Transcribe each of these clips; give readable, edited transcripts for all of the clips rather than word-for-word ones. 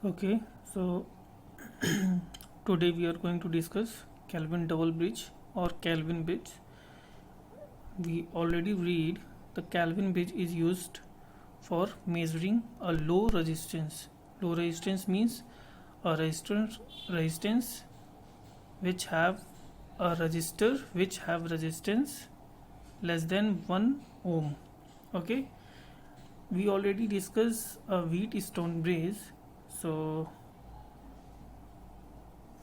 Okay, so today we are going to discuss Kelvin double bridge or Kelvin bridge. We already read the Kelvin bridge is used for measuring a low resistance. Low resistance means a resistance which have a resistor which have resistance less than 1 ohm. Okay, we already discussed a Wheatstone bridge. So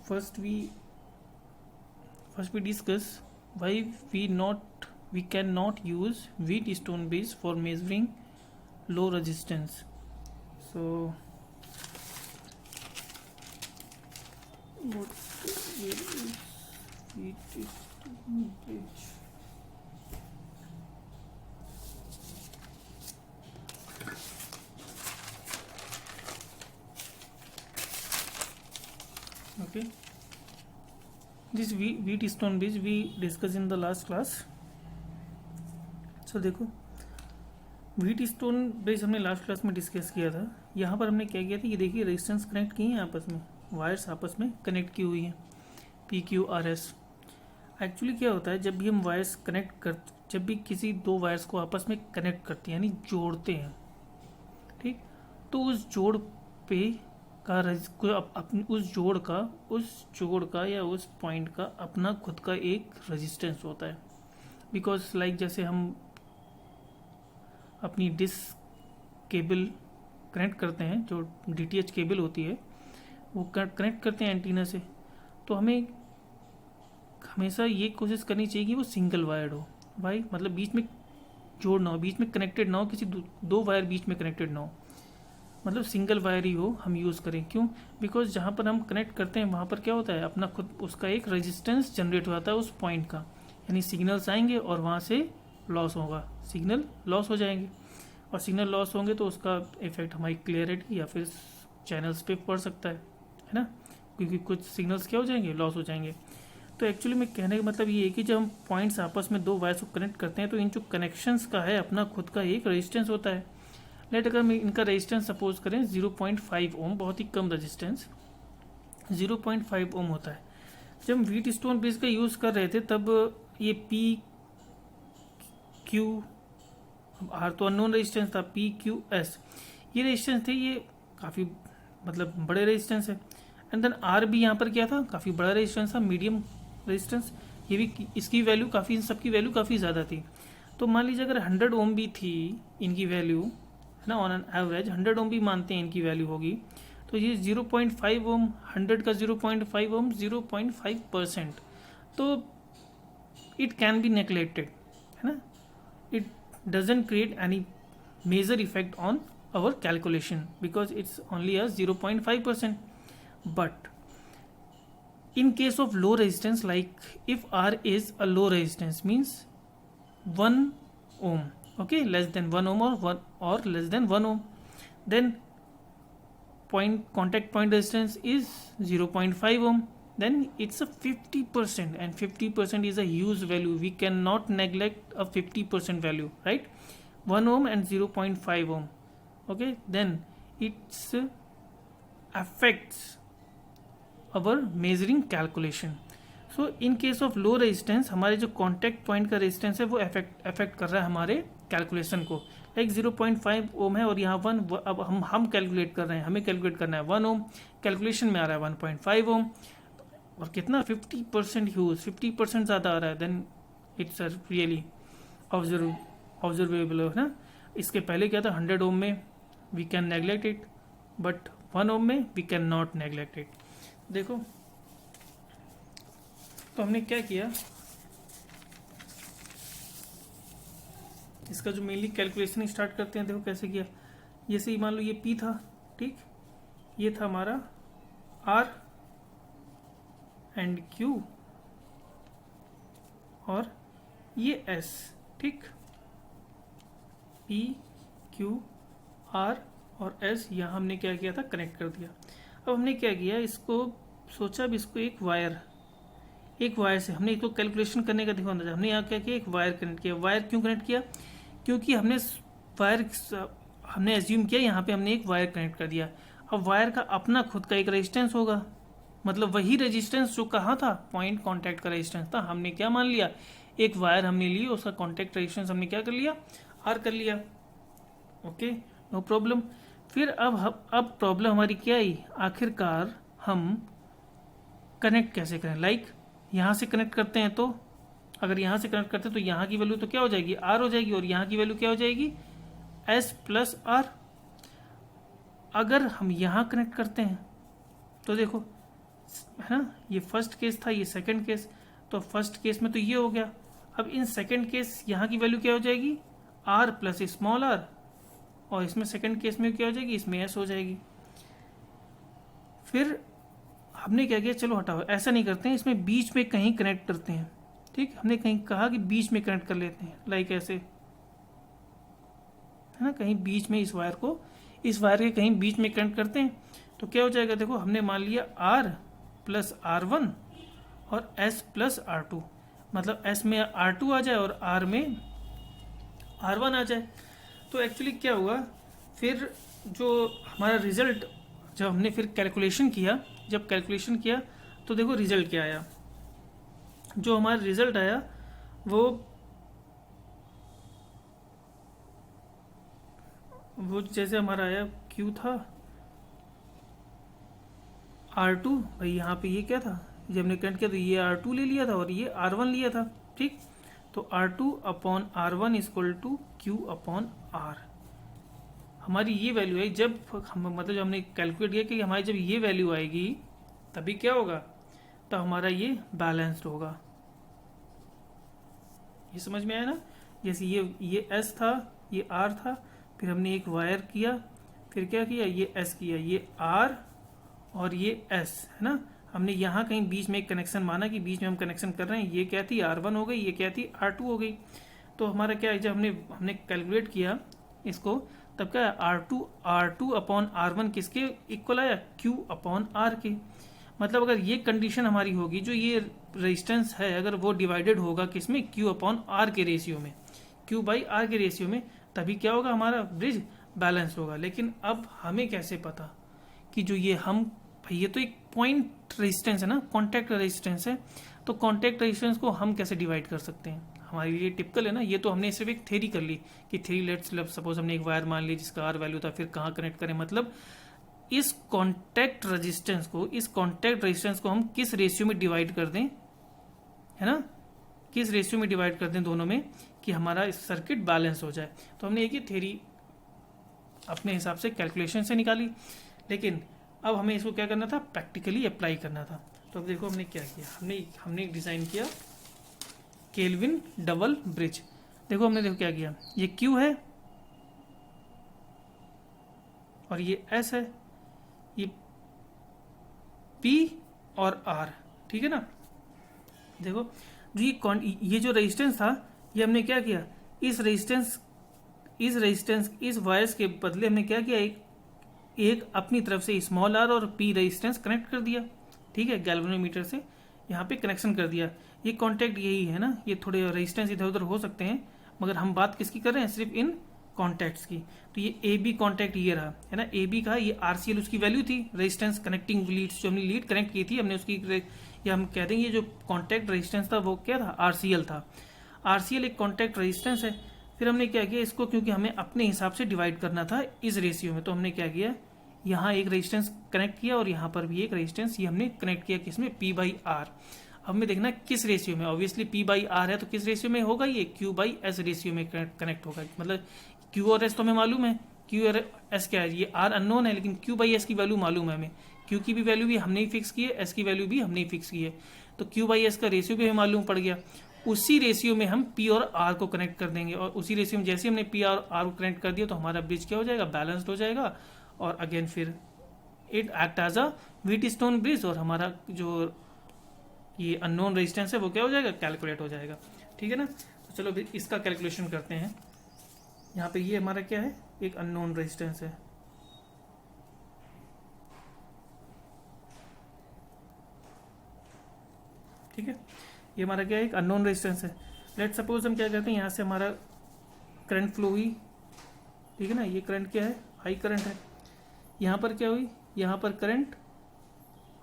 first we first we discuss why we cannot use Wheatstone bridge for measuring low resistance. So what where is Wheatstone bridge? Okay, this Wheatstone bridge we discussed in the last class. So देखो, Wheatstone bridge हमने last class में discuss किया था. यहाँ पर हमने क्या किया था, ये देखिए रेजिस्टेंस कनेक्ट किए हैं आपस में, वायर्स आपस में कनेक्ट की हुई हैं, P Q R S. Actually क्या होता है, जब भी हम वायर्स जब भी किसी दो वायर्स को आपस में कनेक्ट करते हैं यानी जोड़ते हैं, ठीक, तो उस जोड़ पे का उस जोड़ का या उस पॉइंट का अपना खुद का एक रेजिस्टेंस होता है. बिकॉज लाइक जैसे हम अपनी डिश केबल कनेक्ट करते हैं, जो डीटीएच केबल होती है वो कनेक्ट करते हैं एंटीना से, तो हमें हमेशा ये कोशिश करनी चाहिए कि वो सिंगल वायर्ड हो. भाई मतलब बीच में जोड़ ना हो, बीच में कनेक्टेड ना हो, किसी दो वायर बीच में कनेक्टेड ना हो, मतलब सिंगल वायर ही हो, हम यूज़ करें. क्यों? बिकॉज जहाँ पर हम कनेक्ट करते हैं वहाँ पर क्या होता है, अपना खुद उसका एक रेजिस्टेंस जनरेट हो जाता है उस पॉइंट का, यानी सिग्नल्स आएंगे और वहाँ से लॉस होगा, सिग्नल लॉस हो जाएंगे, और सिग्नल लॉस होंगे तो उसका इफेक्ट हमारी क्लियरिटी या फिर चैनल्स पे पड़ सकता है ना, क्योंकि कुछ सिग्नल्स क्या हो जाएंगे, लॉस हो जाएंगे. तो एक्चुअली मैं कहने का मतलब ये है कि जब हम पॉइंट्स आपस में दो वायर्स को कनेक्ट करते हैं तो इन जो कनेक्शंस का है अपना खुद का एक रेजिस्टेंस होता है. लेट अगर इनका रेजिस्टेंस सपोज करें 0.5 ओम, बहुत ही कम रेजिस्टेंस 0.5 ओम होता है. जब हम व्हीटस्टोन ब्रिज का यूज़ कर रहे थे तब ये पी क्यू, आर तो अननोन रेजिस्टेंस था, पी क्यू एस ये रेजिस्टेंस थे, ये काफ़ी मतलब बड़े रेजिस्टेंस है. एंड देन आर भी यहाँ पर क्या था, काफ़ी बड़ा रेजिस्टेंस था, मीडियम रेजिस्टेंस. ये भी इसकी वैल्यू काफ़ी, इन सबकी वैल्यू काफ़ी ज़्यादा थी. तो मान लीजिए अगर 100 ओम भी थी इनकी वैल्यू ना, ऑन एन एवरेज 100 ओम भी मानते हैं इनकी वैल्यू होगी, तो ये 0.5 ओम, 100 का 0.5 ओम 0.5%, तो इट कैन बी नेग्लेक्टेड, है ना. It doesn't create any major effect on our calculation because it's only a 0.5%. But in case of low resistance, like if R is a low resistance means 1 ohm, okay, less than 1 ohm or less than 1 ohm, then contact point resistance is 0.5 ohm, then it's a 50%, and 50% is a huge value. We cannot neglect a 50% value, right? 1 ohm and 0.5 ohm, okay, then it affects our measuring calculation. So in case of low resistance हमारे जो contact point का resistance है वो affect कर रहा है हमारे calculation को. लाइक 0.5 ओम है और यहाँ 1, अब हम कैलकुलेट कर रहे हैं, हमें कैलकुलेट करना है 1 ओम, कैलकुलेशन में आ रहा है 1.5 ओम, और कितना 50% ह्यूज, 50% ज़्यादा आ रहा है, देन इट्स रियली ऑब्जर्वेबल है ना. इसके पहले क्या था, 100 ओम में we can neglect it, but 1 ohm में we can not neglect it. देखो तो हमने क्या किया, इसका जो मेनली कैलकुलेशन स्टार्ट करते हैं, देखो कैसे किया. ये से ही मान लो ये P था, ठीक, ये था हमारा R एंड Q और ये S, ठीक, P Q R और S यहाँ हमने क्या किया था, कनेक्ट कर दिया. अब हमने क्या किया, इसको सोचा अब इसको एक वायर से हमने इसको कैलकुलेशन करने का देखो अंदाजा, हमने यहाँ क्या किया, एक वायर कनेक्ट किया. वायर क्यों कनेक्ट किया, क्योंकि हमने एज्यूम किया यहाँ पे हमने एक वायर कनेक्ट कर दिया. अब वायर का अपना खुद का एक रेजिस्टेंस होगा, मतलब वही रेजिस्टेंस जो कहाँ था, पॉइंट कांटेक्ट का रेजिस्टेंस था। हमने क्या मान लिया, एक वायर हमने ली, उसका कांटेक्ट रेजिस्टेंस हमने क्या कर लिया, आर कर लिया। Okay, no problem. फिर अब प्रॉब्लम हमारी क्या आई, आखिरकार हम कनेक्ट कैसे करें। लाइक यहाँ से कनेक्ट करते हैं, तो अगर यहाँ से कनेक्ट करते हैं तो यहाँ की वैल्यू तो क्या हो जाएगी, आर हो जाएगी, और यहाँ की वैल्यू क्या हो जाएगी, एस प्लस आर। अगर हम यहाँ कनेक्ट करते हैं तो देखो, है ना, ये फर्स्ट केस था, ये सेकंड केस, तो फर्स्ट केस में तो ये हो गया। अब इन सेकंड केस यहाँ की वैल्यू क्या हो जाएगी, आर प्लस स्मॉल आर, और इसमें सेकंड केस में क्या हो जाएगी, इसमें एस हो जाएगी। फिर हमने क्या किया, चलो हटाओ, ऐसा नहीं करते हैं, इसमें बीच में कहीं कनेक्ट करते हैं। ठीक, हमने कहीं कहा कि बीच में कनेक्ट कर लेते हैं, लाइक ऐसे, है ना, कहीं बीच में इस वायर के कहीं बीच में कनेक्ट करते हैं, तो क्या हो जाएगा, देखो हमने मान लिया आर प्लस आर वन और एस प्लस आर टू, मतलब एस में आर टू आ जाए और आर में आर वन आ जाए। तो एक्चुअली क्या हुआ, फिर जो हमारा रिजल्ट, जब हमने फिर कैलकुलेशन किया, जब कैलकुलेशन किया तो देखो रिजल्ट क्या आया। जो हमारा रिजल्ट आया वो जैसे हमारा आया, क्यू था आर टू, भाई यहाँ पे ये क्या था, जब हमने कनेक्ट किया तो ये आर टू ले लिया था और ये आर वन लिया था। ठीक, तो R two upon R one is equal to Q upon R. हमारी ये वैल्यू है, जब हम मतलब जब हमने कैलकुलेट किया कि हमारी जब ये वैल्यू आएगी तभी क्या होगा, तब हमारा ये बैलेंस्ड होगा। ये समझ में आया ना, जैसे ये एस था, ये आर था, फिर हमने एक वायर किया, फिर क्या किया, ये एस किया, ये आर और ये एस, है ना। हमने यहाँ कहीं बीच में एक कनेक्शन माना कि बीच में हम कनेक्शन कर रहे हैं, ये क्या थी, आर वन हो गई, ये क्या थी, आर टू हो गई। तो हमारा क्या है, जब हमने कैलकुलेट किया इसको, तब क्या है, R two upon R one किसके इक्वल आया, क्यू अपॉन आर के। मतलब अगर ये कंडीशन हमारी होगी, जो ये रेजिस्टेंस है, अगर वो डिवाइडेड होगा किसमें, क्यू अपॉन आर के रेशियो में, क्यू बाई आर के रेशियो में, तभी क्या होगा, हमारा ब्रिज बैलेंस होगा। लेकिन अब हमें कैसे पता कि जो ये हम, भाई ये तो एक पॉइंट रेजिस्टेंस है ना, कॉन्टैक्ट रेजिस्टेंस है, तो कॉन्टैक्ट रेजिस्टेंस को हम कैसे डिवाइड कर सकते हैं, हमारे लिए टिपिकल है ना। ये तो हमने सिर्फ एक थ्योरी कर ली कि थ्री लेट्स सपोज हमने एक वायर मान ली जिसका आर वैल्यू था, फिर कहाँ कनेक्ट करें, मतलब इस कॉन्टैक्ट रेजिस्टेंस को हम किस रेशियो में डिवाइड कर दें, है ना, किस रेशियो में डिवाइड कर दें दोनों में, कि हमारा सर्किट बैलेंस हो जाए। तो हमने एक ही थ्योरी अपने हिसाब से कैलकुलेशन से निकाली, लेकिन अब हमें इसको क्या करना था, प्रैक्टिकली अप्लाई करना था। तो अब देखो हमने क्या किया, हमने डिज़ाइन किया केल्विन डबल ब्रिज। देखो क्या किया, ये Q है और ये S है, ये P और R, ठीक है ना। देखो जो ये जो रेजिस्टेंस था, ये हमने क्या किया, इस वायर्स के बदले हमने क्या किया, एक अपनी तरफ से स्मॉल आर और P रेजिस्टेंस कनेक्ट कर दिया। ठीक है, गैल्वेनोमीटर से यहाँ पे कनेक्शन कर दिया। ये कॉन्टैक्ट यही है ना, ये थोड़े रेजिस्टेंस इधर उधर हो सकते हैं, मगर हम बात किसकी कर रहे हैं, सिर्फ इन कॉन्टैक्ट्स की। तो ये ए बी कॉन्टैक्ट ये रहा, है ना, ए बी का ये RCL उसकी वैल्यू थी, रेजिस्टेंस कनेक्टिंग लीड्स, जो हमने लीड कनेक्ट की थी हमने उसकी, या हम कह देंगे जो कॉन्टैक्ट रेजिस्टेंस था वो क्या था, RCL था। RCL एक कॉन्टैक्ट रेजिस्टेंस है। फिर हमने क्या किया, इसको क्योंकि हमें अपने हिसाब से डिवाइड करना था इस रेशियो में, तो हमने क्या किया, यहाँ एक रेजिस्टेंस कनेक्ट किया और यहाँ पर भी एक रेजिस्टेंस ये हमने कनेक्ट किया, किसमें, P बाई आर। अब हमें देखना किस रेशियो में, ऑब्वियसली P बाई आर है तो किस रेशियो में होगा, ये Q बाई S रेशियो में कनेक्ट होगा। मतलब Q और S तो हमें मालूम है, Q और S क्या है, ये R अननोन है, लेकिन Q बाई S की वैल्यू मालूम है हमें। Q की भी वैल्यू भी हमने ही फिक्स की है, S की वैल्यू भी हमने ही फिक्स की है, तो Q बाई S का रेशियो भी हमें मालूम पड़ गया। उसी रेशियो में हम P और R को कनेक्ट कर देंगे, और उसी रेशियो में जैसे हमने P और R को कनेक्ट कर दिया तो हमारा ब्रिज क्या हो जाएगा, बैलेंस्ड हो जाएगा। और अगेन फिर it act as a Wheatstone bridge, और हमारा जो ये अननोन रेजिस्टेंस है वो क्या हो जाएगा, कैलकुलेट हो जाएगा। ठीक है ना, तो चलो इसका कैलकुलेशन करते हैं। यहाँ पे ये हमारा क्या है, एक अननोन रेजिस्टेंस है, ठीक है, ये हमारा क्या है, एक अननोन रेजिस्टेंस है। लेट सपोज हम क्या करते हैं, यहाँ से हमारा करंट फ्लो हुई, ठीक है ना, ये करंट क्या है, हाई करंट है, यहाँ पर क्या हुई, यहाँ पर करंट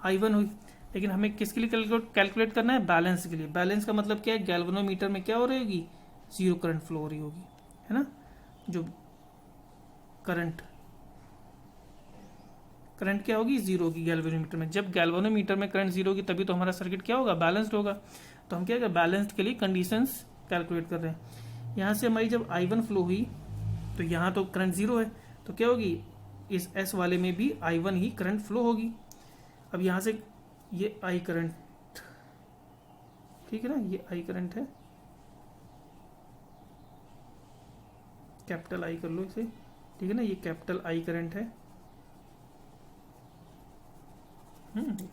I1 हुई, लेकिन हमें किसके लिए कैलकुलेट करना है, बैलेंस के लिए। बैलेंस का मतलब क्या है, गैल्वेनोमीटर में क्या हो रही होगी, जीरो करंट फ्लो हो रही होगी, है ना। जो करंट क्या होगी, जीरो होगी गैल्वेनोमीटर में। जब गैल्वेनोमीटर में करंट जीरो होगी तभी तो हमारा सर्किट क्या होगा, बैलेंस्ड होगा। तो हम क्या करें, बैलेंस्ड के लिए कंडीशंस कैलकुलेट कर रहे हैं। यहाँ से हमारी जब I1 फ्लो हुई तो यहाँ तो करंट जीरो है, तो क्या होगी, इस S वाले में भी I1 ही करंट फ्लो होगी। अब यहाँ से ये I करंट, ठीक है ना, ये I करंट है, कैपिटल I कर लो इसे, ठीक है ना, ये कैपिटल I करंट है।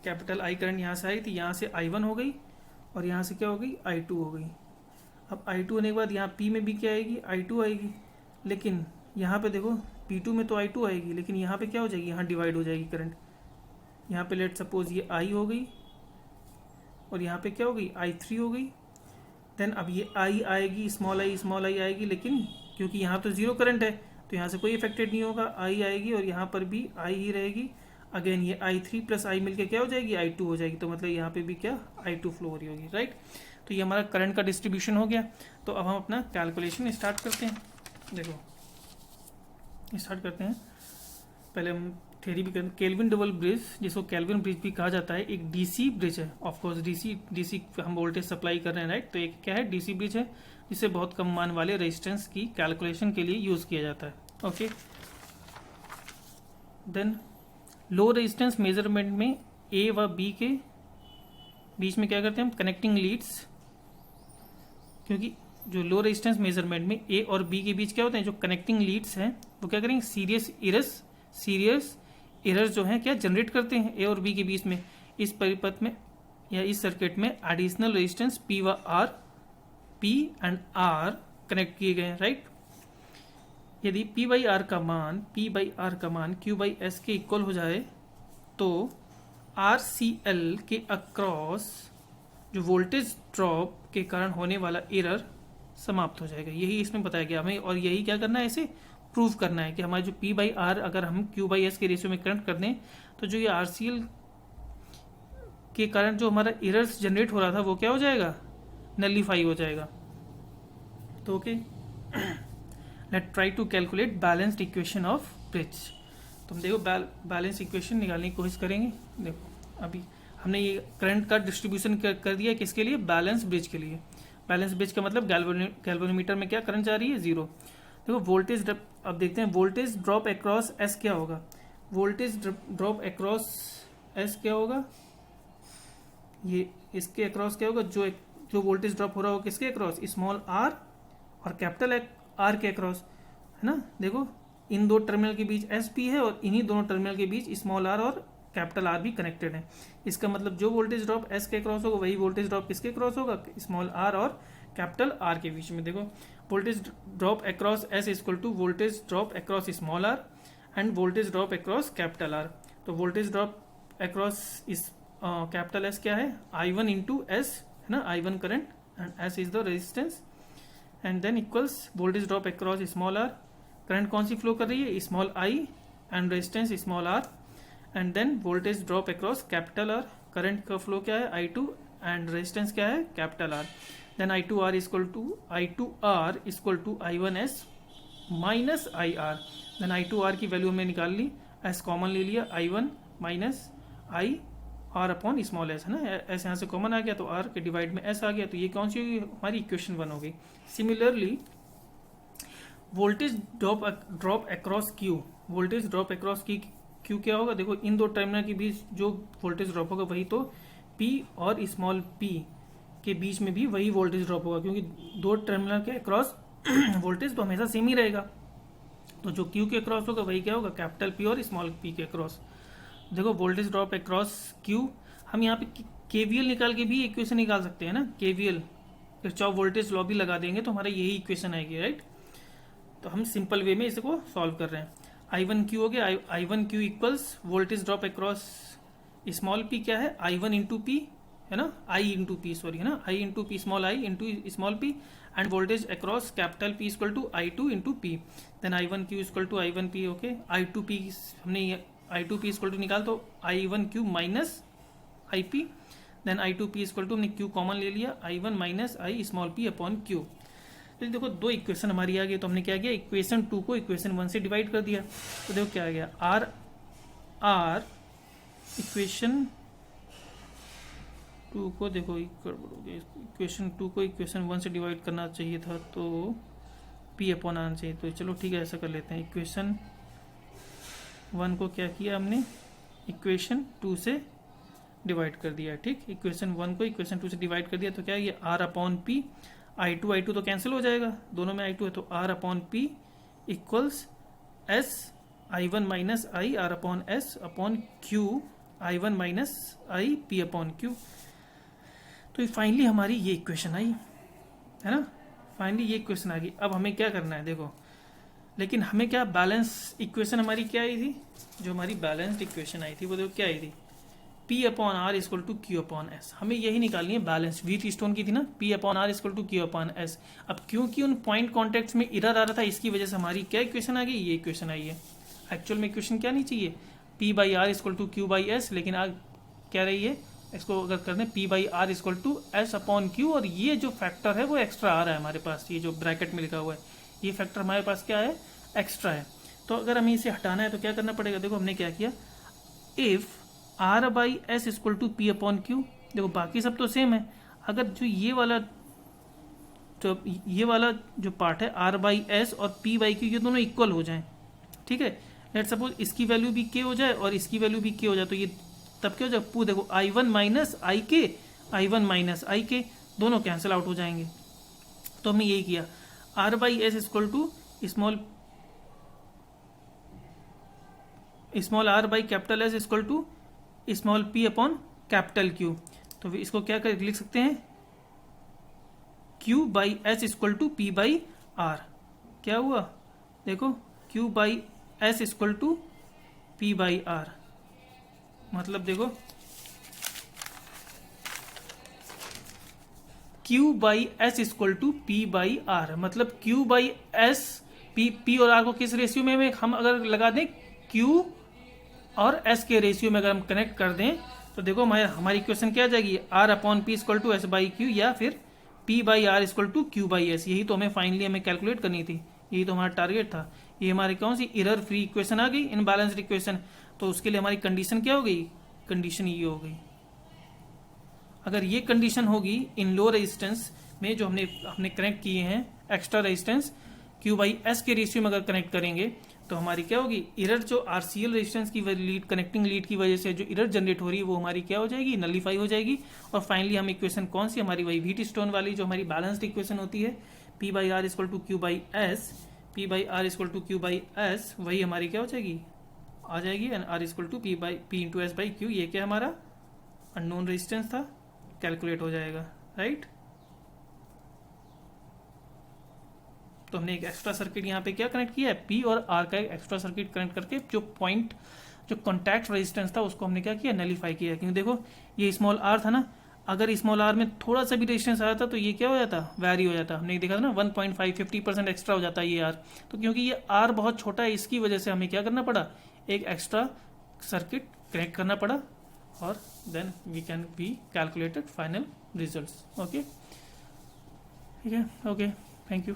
कैपिटल I करंट यहाँ से आई थी, यहाँ से I1 हो गई और यहाँ से क्या हो गई, I2 हो गई। अब I2 होने के बाद यहाँ P में भी क्या आएगी, I2 आएगी, लेकिन यहाँ पे देखो P2 में तो I2 आएगी, लेकिन यहाँ पे क्या हो जाएगी, यहाँ डिवाइड हो जाएगी करंट। यहाँ पे लेट सपोज ये I हो गई और यहाँ पे क्या हो गई, I3 हो गई। देन अब ये I आएगी, स्मॉल i आएगी, लेकिन क्योंकि यहाँ तो जीरो करंट है तो यहाँ से कोई इफेक्टेड नहीं होगा, I आएगी और यहाँ पर भी I ही रहेगी। अगेन ये I3 प्लस I मिलके क्या हो जाएगी, I2 हो जाएगी। तो मतलब यहाँ पे भी क्या, I2 फ्लो हो रही होगी, राइट। तो ये हमारा करंट का डिस्ट्रीब्यूशन हो गया। तो अब हम अपना कैलकुलेशन स्टार्ट करते हैं। देखो स्टार्ट करते हैं, पहले हम थ्योरी भी करते हैं। केल्विन डबल ब्रिज, जिसको केल्विन ब्रिज भी कहा जाता है, एक डीसी ब्रिज है। ऑफकोर्स डीसी हम वोल्टेज सप्लाई कर रहे हैं, राइट। तो एक क्या है, डीसी ब्रिज है, जिसे बहुत कम मान वाले रेजिस्टेंस की कैलकुलेशन के लिए यूज किया जाता है। Okay, then low resistance measurement में ए व बी के बीच में क्या करते हैं हम, कनेक्टिंग लीड्स। क्योंकि जो लो रेजिस्टेंस मेजरमेंट में ए और बी के बीच क्या होते हैं, जो कनेक्टिंग लीड्स हैं वो क्या करेंगे, सीरियस एरर्स जो हैं क्या जनरेट करते हैं ए और बी के बीच में। इस परिपथ में या इस सर्किट में additional resistance P and R connect किए गए हैं, राइट। यदि P बाई आर का मान Q बाई एस के इक्वल हो जाए तो RCL के अक्रॉस जो वोल्टेज ड्रॉप के कारण होने वाला एरर समाप्त हो जाएगा। यही इसमें बताया गया हमें, और यही क्या करना है, इसे प्रूव करना है कि हमारा जो P बाई आर अगर हम Q बाई एस के रेशियो में करंट कर दें तो जो ये RCL के कारण जो हमारा एरर्स जनरेट हो रहा था वो क्या हो जाएगा, नलीफाई हो जाएगा। तो okay, let try to calculate balanced equation of bridge. तो हम देखो बैलेंस इक्वेशन निकालने की कोशिश करेंगे। देखो अभी हमने ये करंट का डिस्ट्रीब्यूशन कर दिया, किसके लिए, बैलेंस ब्रिज के लिए। बैलेंस ब्रिज का मतलब गैल्वेनोमीटर में क्या करंट जा रही है, जीरो। देखो वोल्टेज, अब देखते हैं वोल्टेज ड्रॉप अक्रॉस एस क्या होगा। वोल्टेज ड्रॉप अक्रॉस एस क्या होगा, ये इसके अक्रॉस क्या होगा, जो वोल्टेज ड्रॉप हो रहा हो किसके अक्रॉस, स्मॉल आर और कैपिटल आर के अक्रॉस, है ना। देखो इन दो टर्मिनल के बीच एस पी है और इन्हीं दोनों टर्मिनल के बीच स्मॉल आर और कैपिटल आर भी कनेक्टेड है। इसका मतलब जो वोल्टेज ड्रॉप एस के अक्रॉस होगा वही वोल्टेज ड्रॉप किसके अक्रॉस होगा, स्मॉल आर और कैपिटल आर के बीच में। देखो voltage drop across S equal to voltage drop across small R and voltage drop across capital R. तो वोल्टेज ड्रॉप अक्रॉस इस कैपिटल एस क्या है, I1 इंटू एस, है ना, I1 current and S is the resistance, and then equals voltage drop across small R. Current कौन सी flow कर रही है, small I and resistance small R, and then voltage drop across capital R. Current का flow क्या है, I2 and resistance क्या है, capital R. Then I2R equal to I1S minus IR। Then I2R की वैल्यू हमने निकाल ली, एस कॉमन ले लिया, I1 minus I R upon small S, है ना। एस यहाँ से कॉमन आ गया तो आर के डिवाइड में एस आ गया, तो ये कौन सी होगी, हमारी इक्वेशन 1 हो गई। Similarly voltage drop across Q, voltage drop across Q क्या होगा, देखो इन दो टर्मिनल के बीच जो वोल्टेज ड्रॉप होगा वही तो P और स्मॉल p के बीच में भी वही वोल्टेज ड्रॉप होगा, क्योंकि दो टर्मिनल के अक्रॉस वोल्टेज तो हमेशा सेम ही रहेगा। तो जो Q के अक्रॉस होगा वही क्या होगा, कैपिटल P और स्मॉल p के अक्रॉस। देखो वोल्टेज ड्रॉप अक्रॉस Q, हम यहाँ पे KVL निकाल के भी इक्वेशन निकाल सकते हैं ना, KVL किरचॉफ वोल्टेज लॉ भी लगा देंगे तो हमारा यही इक्वेशन आएगी, राइट। तो हम सिंपल वे में इसको सॉल्व कर रहे हैं। I1Q हो गया, I1Q equals voltage drop across small p क्या है, I1 इंटू पी, है ना, I इंटू पी, सॉरी, है ना, I into P small I into small p, and voltage across capital P equal to I2 into P. Then I1Q equal to I1P, okay. I2P हमने I2P equal to निकाल तो I1Q minus IP, then I2P equal to हमने Q common ले लिया, I1 minus I small p upon Q। तो देखो दो equation हमारी आ गई, तो हमने क्या किया, इक्वेशन 2 को इक्वेशन 1 से डिवाइड कर दिया। तो देखो क्या आ गया, R इक्वेशन 2 को देखो इक्वेशन 2 को इक्वेशन 1 से डिवाइड करना चाहिए था, तो P अपॉन आना चाहिए। तो चलो ठीक है, ऐसा कर लेते हैं। इक्वेशन 1 को क्या किया हमने, इक्वेशन 2 से डिवाइड कर दिया। ठीक, इक्वेशन 1 को इक्वेशन 2 से डिवाइड कर दिया, तो क्या है ये R अपॉन P, I2 तो कैंसिल हो जाएगा, दोनों में I2 है, तो R upon P equals S I1 minus I R upon S upon Q I1 minus I P upon Q। तो फाइनली हमारी ये इक्वेशन आई है ना, फाइनली ये इक्वेशन आ गई। अब हमें क्या करना है देखो, लेकिन हमें क्या बैलेंस इक्वेशन हमारी क्या आई थी, जो हमारी बैलेंस्ड इक्वेशन आई थी वो देखो क्या आई थी, P upon R equal to Q upon S। हमें यही निकालनी है बैलेंस, व्हीट स्टोन की थी ना, P upon R equal to Q upon S। अब क्योंकि उन पॉइंट कॉन्टेक्ट्स में एरर आ रहा था, इसकी वजह से हमारी क्या इक्वेशन आ गई, ये इक्वेशन आई है। एक्चुअल में इक्वेशन क्या नहीं चाहिए, P by R equal to Q by S, लेकिन आज क्या रही है, इसको अगर कर दें P by R equal to S upon Q, और ये जो फैक्टर है वो एक्स्ट्रा आ रहा है हमारे पास, ये जो ब्रैकेट में लिखा हुआ है ये फैक्टर हमारे पास क्या है, एक्स्ट्रा है। तो अगर हमें इसे हटाना है तो क्या करना पड़ेगा, देखो हमने क्या किया, if R by S equal to P upon Q, देखो बाकी सब तो सेम है, अगर जो ये वाला जो पार्ट है R बाई S और P बाई Q, ये दोनों इक्वल हो जाएं, ठीक है। लेट सपोज इसकी वैल्यू भी K हो जाए और इसकी वैल्यू भी K हो जाए, तो ये तब क्या हो जाए, देखो I1 minus IK, I1 minus IK दोनों कैंसिल आउट हो जाएंगे। तो हमने यही किया, R by S equal to small r by capital S equal to small p upon capital Q। तो इसको क्या कर लिख सकते हैं, Q by S equal to P by R। क्या हुआ देखो, Q by S equal to P by R, मतलब देखो Q by S equal to P by R, मतलब Q बाई S, P और R को किस रेशियो में हम अगर लगा दें, Q और S के रेशियो में अगर हम कनेक्ट कर दें, तो देखो हमारी इक्वेशन क्या आ जाएगी, R upon P equal to S by Q, या फिर P by R equal to Q by S। यही तो हमें फाइनली हमें कैलकुलेट करनी थी, यही तो हमारा टारगेट था। ये हमारी कौन सी एरर फ्री इक्वेशन आ गई, इनबैलेंस्ड इक्वेशन। तो उसके लिए हमारी कंडीशन क्या हो गई, कंडीशन ये हो गई, अगर ये कंडीशन होगी इन लो रेजिस्टेंस में जो हमने कनेक्ट किए हैं, extra resistance Q by S के रेशियो में अगर कनेक्ट करेंगे, तो हमारी क्या होगी, एरर जो RCL रेजिस्टेंस की लीड, कनेक्टिंग लीड की वजह से जो एरर जनरेट हो रही है वो हमारी क्या हो जाएगी, नलीफाई हो जाएगी। और फाइनली हम इक्वेशन कौन सी हमारी, वही व्हीट स्टोन वाली जो हमारी बैलेंस्ड इक्वेशन होती है, P by R equal to Q by S, P by R equal to Q by S, वही हमारी क्या हो जाएगी, आ जाएगी, and R equal to P into S by Q। ये क्या हमारा अननोन रेजिस्टेंस था, कैलकुलेट हो जाएगा, राइट। तो हमने एक एक्स्ट्रा सर्किट यहाँ पे क्या कनेक्ट किया है, P और R का एक एक्स्ट्रा सर्किट कनेक्ट करके जो कॉन्टैक्ट रेजिस्टेंस था उसको हमने क्या किया, नलीफाई किया। क्योंकि देखो ये स्मॉल r था ना, अगर स्मॉल r में थोड़ा सा भी रेजिस्टेंस आया था तो ये क्या हो जाता, वैरी हो जाता। हमने देखा था ना 1.5-50% एक्स्ट्रा हो जाता है ये r। तो क्योंकि ये r बहुत छोटा है, इसकी वजह से हमें क्या करना पड़ा, एक एक्स्ट्रा सर्किट कनेक्ट करना पड़ा, और then we can be calculated final results. Okay, ठीक है, ओके, थैंक यू।